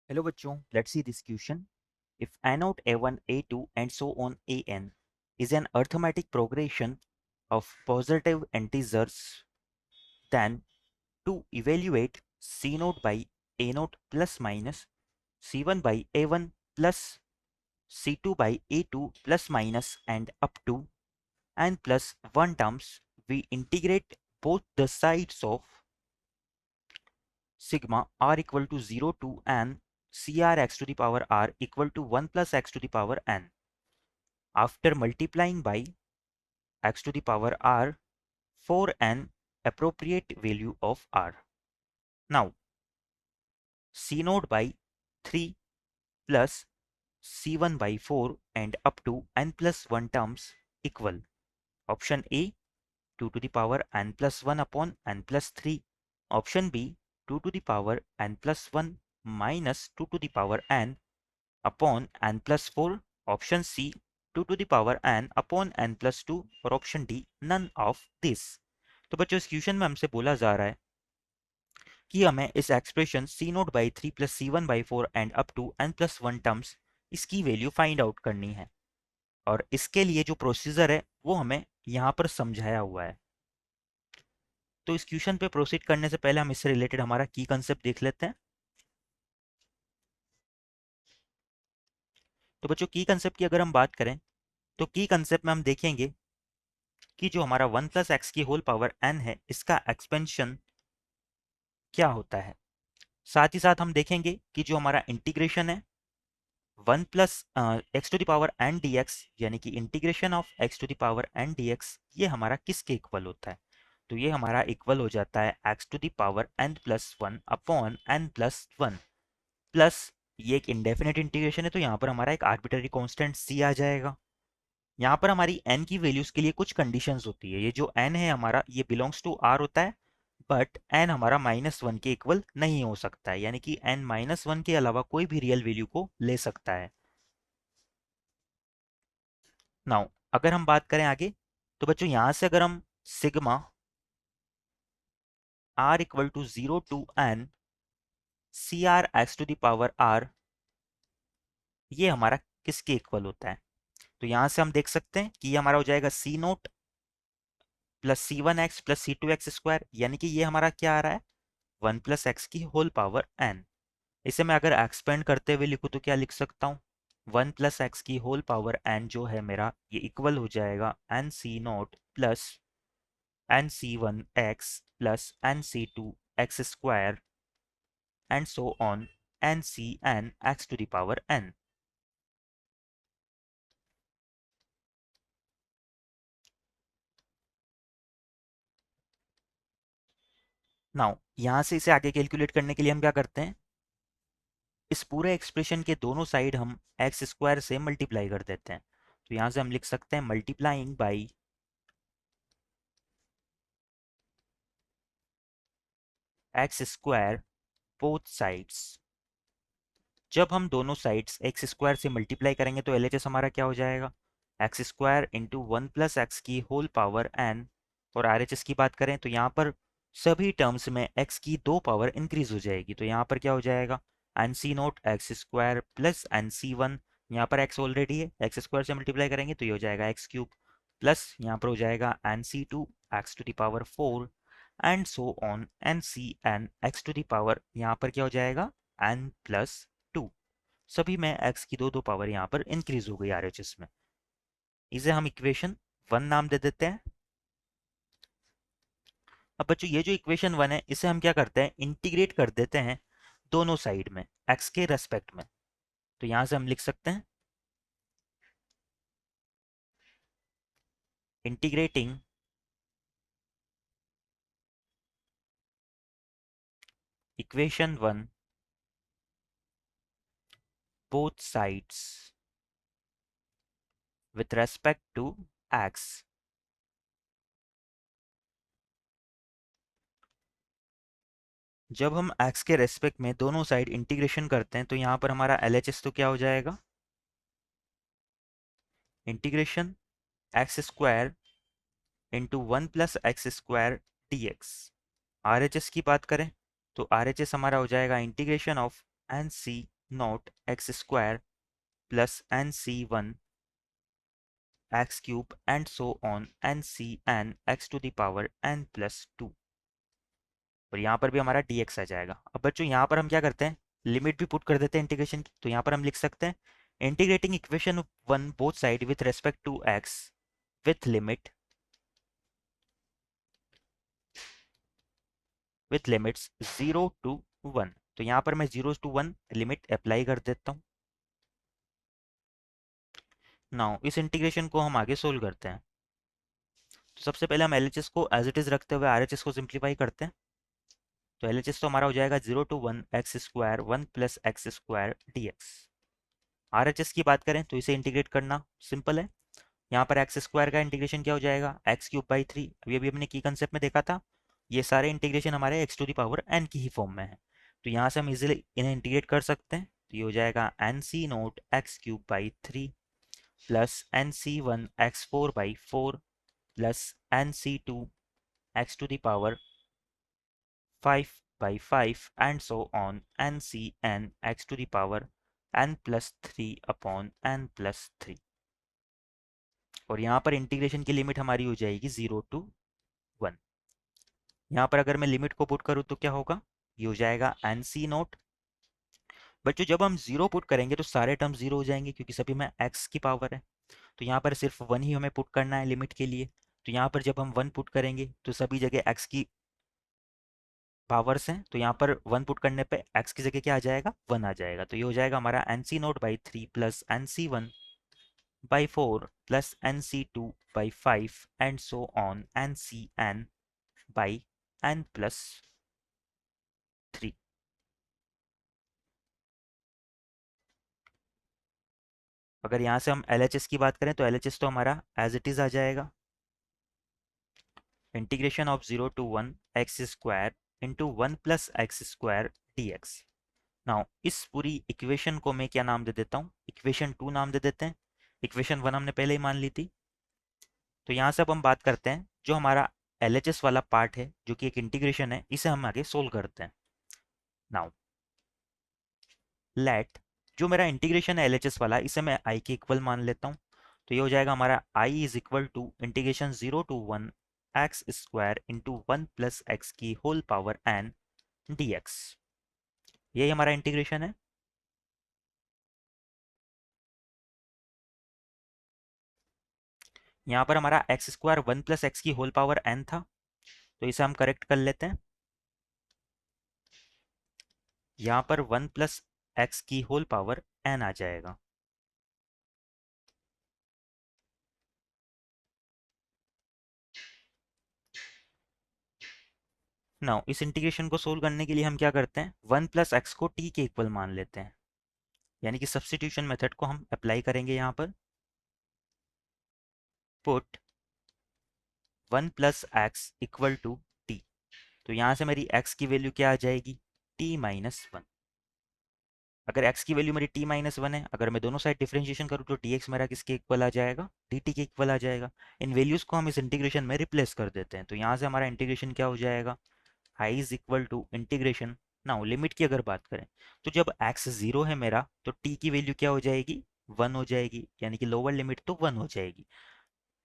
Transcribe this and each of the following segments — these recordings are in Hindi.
Hello बच्चों, let's see this question. If A0, A1, A2 and so on An is an arithmetic progression of positive integers, then to evaluate C0 by A0 plus minus, C1 by A1 plus C2 by A2 plus minus and up to n plus 1 terms, we integrate both the sides of sigma r equal to 0 to n cr x to the power r equal to 1 plus x to the power n. After multiplying by x to the power r for an appropriate value of r. Now, c naught by 3 plus c1 by 4 and up to n plus 1 terms equal. Option A 2 to the power n plus 1 upon n plus 3. Option B 2 to the power n plus 1 minus 2 to the power n upon n plus 4. Option C 2 to the power n upon n plus 2 और option D none of this. तो बच्चों इस क्वेश्चन में हमसे बोला जा रहा है कि हमें इस expression c naught by 3 plus C one by 4 and up to n plus 1 terms इसकी वैल्यू फाइंड आउट करनी है और इसके लिए जो प्रोसीजर है वो हमें यहाँ पर समझाया हुआ है. तो इस क्वेश्चन पे प्रोसीड करने से पहले हम इससे रिलेटेड हमारा की कंसेप्ट देख लेते हैं. तो बच्चों की कंसेप्ट की अगर हम बात करें तो की कंसेप्ट में हम देखेंगे कि जो हमारा 1 प्लस एक्स की होल पावर n है इसका एक्सपेंशन क्या होता है. साथ ही साथ हम देखेंगे कि जो हमारा इंटीग्रेशन है 1 plus x to the power n dx यानी कि integration of x to the power n dx ये हमारा किसके इक्वल होता है. तो ये हमारा इक्वल हो जाता है x to the power n plus 1 upon n plus 1 plus ये एक इंडेफिनेट इंटीग्रेशन है तो यहाँ पर हमारा एक आर्बिट्ररी कांस्टेंट c आ जाएगा. यहाँ पर हमारी n की वैल्यूज के लिए कुछ कंडीशंस होती है. ये जो n है हमारा ये बिलोंग्स टू r होता है बट n हमारा -1 के इक्वल नहीं हो सकता है यानी कि n -1 के अलावा कोई भी रियल वैल्यू को ले सकता है. नाउ अगर हम बात करें आगे तो बच्चों यहाँ से अगर हम sigma r equal to 0 to n C r x to the power r ये हमारा किसके इक्वल होता है. तो यहाँ से हम देख सकते हैं कि ये हमारा हो जाएगा C note plus C one x plus C two x square यानी कि ये हमारा क्या आ रहा है 1 प्लस एक्स की होल पावर n. इसे मैं अगर एक्सपेंड करते हुए लिखूँ तो क्या लिख सकता हूँ 1 प्लस एक्स की होल पावर n जो है मेरा ये इक्वल हो जाएगा n C note plus n C one x plus n C two x square and so on n C n x to the power n. Now यहाँ से इसे आगे कैलकुलेट करने के लिए हम क्या करते हैं इस पूरे एक्सप्रेशन के दोनों साइड हम एक्स स्क्वायर से मल्टीप्लाई कर देते हैं. तो यहाँ से हम लिख सकते हैं multiplying by x square both sides. जब हम दोनों साइड्स एक्स स्क्वायर से मल्टीप्लाई करेंगे तो एलएचएस हमारा क्या हो जाएगा x square into 1 plus x की होल पावर n. और आरएचएस की बात करें तो यहाँ पर सभी टर्म्स में x की 2 पावर इंक्रीज हो जाएगी. तो यहाँ पर क्या हो जाएगा n C naught x square plus n C one. यहाँ पर x ऑलरेडी है एक्स स्क्वायर से मल्टीप्लाई करेंगे तो ये हो जाएगा एक्स क्यूब प्लस यहाँ पर हो जाएगा n C two x to the power 4 and so on n C n x to the power यहाँ पर क्या हो जाएगा n प्लस 2. सभी में x की दो पावर यहाँ पर इंक्रीज हो गई आरएचएस में. इसे हम इक्वेशन 1 नाम दे देते हैं. अब बच्चों ये जो इक्वेशन 1 है इसे हम क्या करते हैं इंटीग्रेट कर देते हैं दोनों साइड में x के रेस्पेक्ट में. तो यहाँ से हम लिख सकते हैं integrating equation 1 both sides with respect to x. जब हम x के रेस्पेक्ट में दोनों साइड इंटीग्रेशन करते हैं तो यहाँ पर हमारा LHS तो क्या हो जाएगा integration x square into 1 plus x square d x. RHS की बात करें तो RHS हमारा हो जाएगा integration of n C naught x square plus n C one x cube and so on n C n x to the power n plus two. और यहाँ पर भी हमारा dx आ जाएगा। अब बच्चों यहाँ पर हम क्या करते हैं, लिमिट भी पुट कर देते हैं इंटीग्रेशन की। तो यहाँ पर हम लिख सकते हैं integrating equation one both side with respect to x with limits 0 to 1। तो यहाँ पर मैं 0 to 1 लिमिट अप्लाई कर देता हूँ। नाउ इस इंटीग्रेशन को हम आगे सोल्व करते हैं। तो सबसे पहले हम एलएचएस को एज इट इज रखते हुए आरएचएस को सिंप्लीफाई करते हैं। तो एलएचएस तो हमारा हो जाएगा 0 to 1 x square 1 + x² dx। RHS की बात करें तो इसे इंटीग्रेट करना सिंपल है। यहाँ पर एक्स स्क्वायर का इंटीग्रेशन क्या हो जाएगा, x³ / 3। अभी अभी हमने की कंसेप्ट में देखा था, ये सारे इंटीग्रेशन हमारे x⁴ की ही फॉर्म में है। तो यहाँ से हम इजीली इन्हें इंटीग्रेट कर सकते हैं। तो ये हो जाएगा nc0 x³ / 3 plus nc1 x4/4 plus nc2 x⁵ 5/5 and so on ncn x⁴n+3/n+3। और यहाँ पर इंटीग्रेशन की लिमिट हमारी हो जाएगी 0 to 1। यहाँ पर अगर मैं लिमिट को पुट करूँ तो क्या होगा, ये हो जाएगा nc0। बच्चों जब हम जीरो पुट करेंगे तो सारे टर्म जीरो हो जाएंगे क्योंकि सभी में x की पावर है। तो यहाँ पर सिर्फ 1 ही हमें पुट करना है लिमिट के लिए। तो यहाँ पर जब हम 1 पुट करेंगे तो सभी जगह x की पावर्स हैं। तो यहाँ पर 1 पुट करने पे x की जगह क्या आ जाएगा, 1 आ जाएगा। तो ये हो जाएगा हमारा nc0/3 plus nc1/4 plus nc2/5 and so on ncn/n+3। अगर यहाँ से हम LHS की बात करें तो LHS तो हमारा एज इट इज आ जाएगा integration of 0 to 1 x² into 1 + x² dx। Now इस पूरी इक्वेशन को मैं क्या नाम दे देता हूँ, इक्वेशन 2 नाम दे देते हैं। इक्वेशन 1 हमने पहले ही मान ली थी। तो यहाँ से अब हम बात करते हैं जो हमारा LHS वाला पार्ट है जो कि एक इंटीग्रेशन है, इसे हम आगे सोल्व करते हैं। नाउ लेट जो मेरा इंटीग्रेशन है LHS वाला, इसे मैं आई के इक्वल मान लेता हूँ। तो ये हो जाएगा हमारा I is equal to integration 0 to 1 x² into 1 + x⁴n dx। यही हमारा इंटीग्रेशन है। यहाँ पर हमारा x² 1 + x⁴n था, तो इसे हम करेक्ट कर लेते हैं। यहाँ पर 1 + x⁴n आ जाएगा। नाउ इस इंटीग्रेशन को सोल्व करने के लिए हम क्या करते हैं, 1 + x को t के इक्वल मान लेते हैं, यानी कि सब्स्टिट्यूशन मेथड को हम अप्लाई करेंगे। यहाँ पर पुट 1 + x = t। तो यहाँ से मेरी x की वैल्यू क्या आ जाएगी, t-1। अगर x की वैल्यू मेरी t-1 है, अगर मैं दोनों साइड डिफरेंशिएशन करूँ तो dx मेरा किसके इक्वल आ जाएगा, dt के इक्वल आ जाएगा। इन वैल्यूज को हम इस इंटीग्रेशन में रिप्लेस कर देते हैं। तो यहाँ से हमारा इंटीग्रेशन क्या हो जाएगा, i is equal to integration. Now limit की अगर बात करें तो जब x 0 है मेरा तो t की वैल्यू क्या हो जाएगी, 1 हो जाएगी, यानी कि लोअर लिमिट तो 1 हो जाएगी।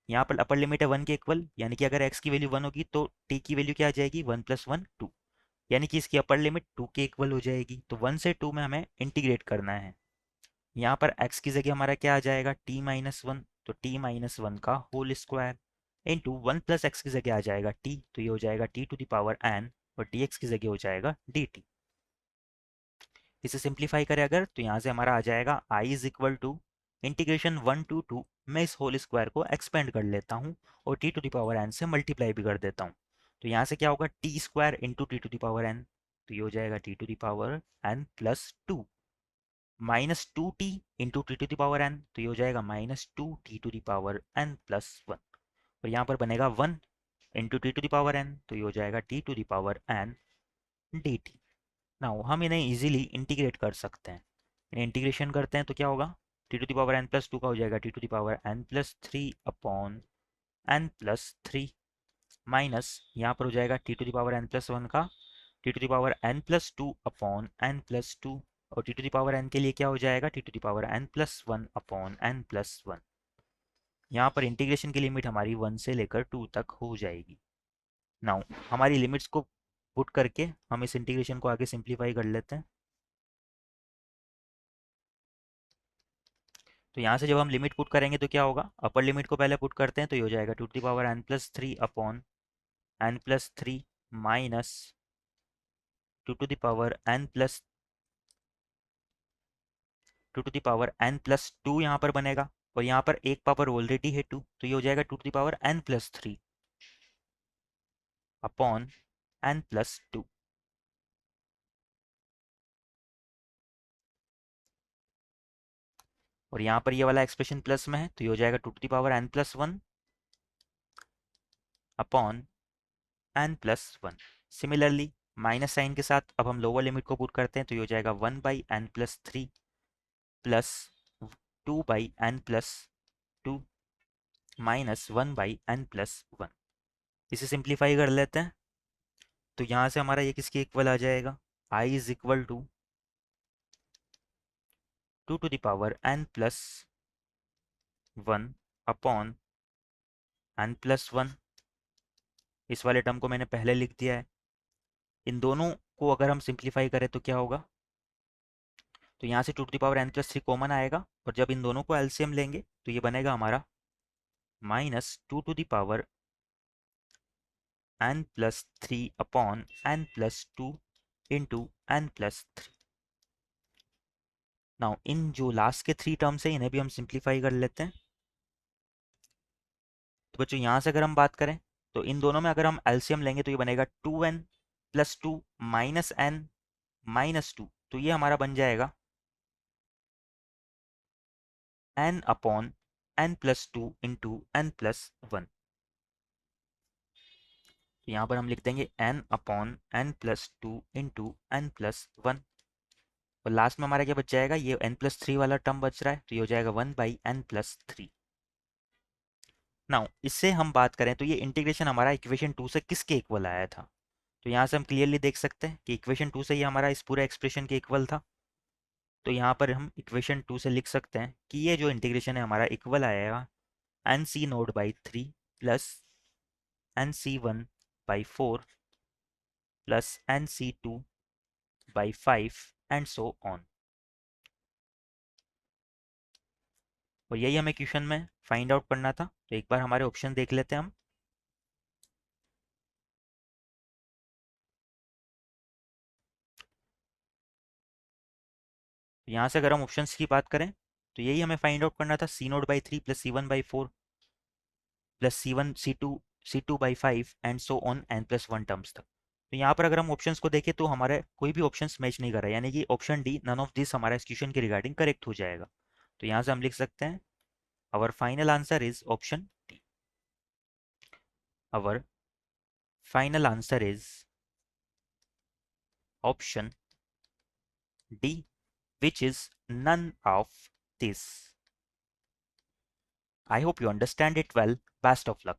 यहाँ पर अपर लिमिट है 1 के इक्वल, यानी कि अगर x की वैल्यू 1 होगी तो t की वैल्यू क्या आ जाएगी, 1 + 1 2, यानी कि इसकी अपर लिमिट 2 के इक्वल हो जाएगी। तो 1 से 2 में हमें इंटीग्रेट करना है। यहाँ पर x की जगह हमारा क्या आ जाएगा, t-1। तो t-1 का होल स्क्वायर इंटू 1 + x की जगह आ जाएगा t, तो ये हो जाएगा t⁴n, और dx की जगह हो जाएगा dt। इसे सिंप्लीफाई करें अगर तो यहाँ से हमारा आ जाएगा i is equal to integration 1 to 2। मैं इस होल स्क्वायर को एक्सपेंड कर लेता हूँ और t⁴n से मल्टीप्लाई भी कर देता हूँ। तो यहाँ से क्या होगा, t² इंटू t⁴n। तो ये हो जाएगा t⁴n+2 -2t इंटू t⁴n। तो ये हो जाएगा -2t⁴n+1। और यहाँ पर बनेगा 1 इंटू t⁴n। तो ये हो जाएगा t⁴n dt। नाउ हम इन्हें इजीली इंटीग्रेट कर सकते हैं। इन्हें इंटीग्रेशन करते हैं तो क्या होगा, t⁴n+2 का हो जाएगा t⁴n+3/n+3 माइनस यहाँ पर हो जाएगा t⁴n+1 का t⁴n+2/n+2, और t to the power n के लिए क्या हो जाएगा, t to the power n plus one upon n plus one. यहाँ पर इंटीग्रेशन की लिमिट हमारी 1 से लेकर 2 तक हो जाएगी। नाउ हमारी लिमिट्स को पुट करके हम इस इंटीग्रेशन को आगे सिंप्लीफाई कर लेते हैं। तो यहाँ से जब हम लिमिट पुट करेंगे तो क्या होगा, अपर लिमिट को पहले पुट करते हैं तो ये हो जाएगा two to the power n plus three upon n plus three minus two to the power n plus two to the power n plus two यहाँ पर बनेगा, और यहाँ पर एक पावर ऑलरेडी है टू, तो ये हो जाएगा two to the power n plus three upon n plus two. और यहाँ पर ये वाला एक्सप्रेशन प्लस में है तो ये हो जाएगा two to the power n plus one upon n plus one. Similarly minus sign के साथ अब हम लोअर लिमिट को पुट करते हैं तो ये हो जाएगा one by n plus three plus two by n plus two minus one by n plus one. इसे सिंप्लीफाई कर लेते हैं तो यहाँ से हमारा ये किसके इक्वल आ जाएगा, I is equal to to the power n plus one upon n plus one. इस वाले टर्म को मैंने पहले लिख दिया है। इन दोनों को अगर हम सिंप्लीफाई करें तो क्या होगा, तो यहाँ से two to the power n plus three common आएगा, और जब इन दोनों को एलसीएम लेंगे तो ये बनेगा हमारा minus two to the power n plus three upon n plus two into n plus three. Now इन जो लास्ट के थ्री टर्म्स है इन्हें भी हम सिंप्लीफाई कर लेते हैं। तो बच्चों यहाँ से अगर हम बात करें तो इन दोनों में अगर हम एलसीएम लेंगे तो ये बनेगा two n plus two minus n minus two, तो ये हमारा बन जाएगा n upon n plus two into n plus one. तो यहाँ पर हम लिख देंगे n upon n plus two into n plus one, और लास्ट में हमारा क्या बच जाएगा, ये एन प्लस थ्री वाला टर्म बच रहा है तो ये हो जाएगा one by n plus three. Now इससे हम बात करें तो ये इंटीग्रेशन हमारा इक्वेशन टू से किसके इक्वल आया था, तो यहाँ से हम क्लियरली देख सकते हैं कि इक्वेशन टू से ये हमारा इस पूरे एक्सप्रेशन के इक्वल था। तो यहाँ पर हम इक्वेशन टू से लिख सकते हैं कि ये जो इंटीग्रेशन है हमारा इक्वल आएगा n C note by three plus n C one by four plus n C two by five and so on. और यही हमें क्वेश्चन में फाइंड आउट करना था, तो एक बार हमारे ऑप्शन देख लेते हैं हम। यहाँ से अगर हम ऑप्शंस की बात करें तो यही हमें फाइंड आउट करना था, C note by three plus C one by four plus C two by five and so on n plus one terms तक। तो यहाँ पर अगर हम ऑप्शंस को देखें तो हमारे कोई भी ऑप्शंस मैच नहीं कर रहा है, यानी कि option D none of this हमारा इस क्वेश्चन के रिगार्डिंग करेक्ट हो जाएगा। तो यहाँ से हम लिख सकते हैं our final answer is option D. Our final answer is option D which is none of this. I hope you understand it well. Best of luck.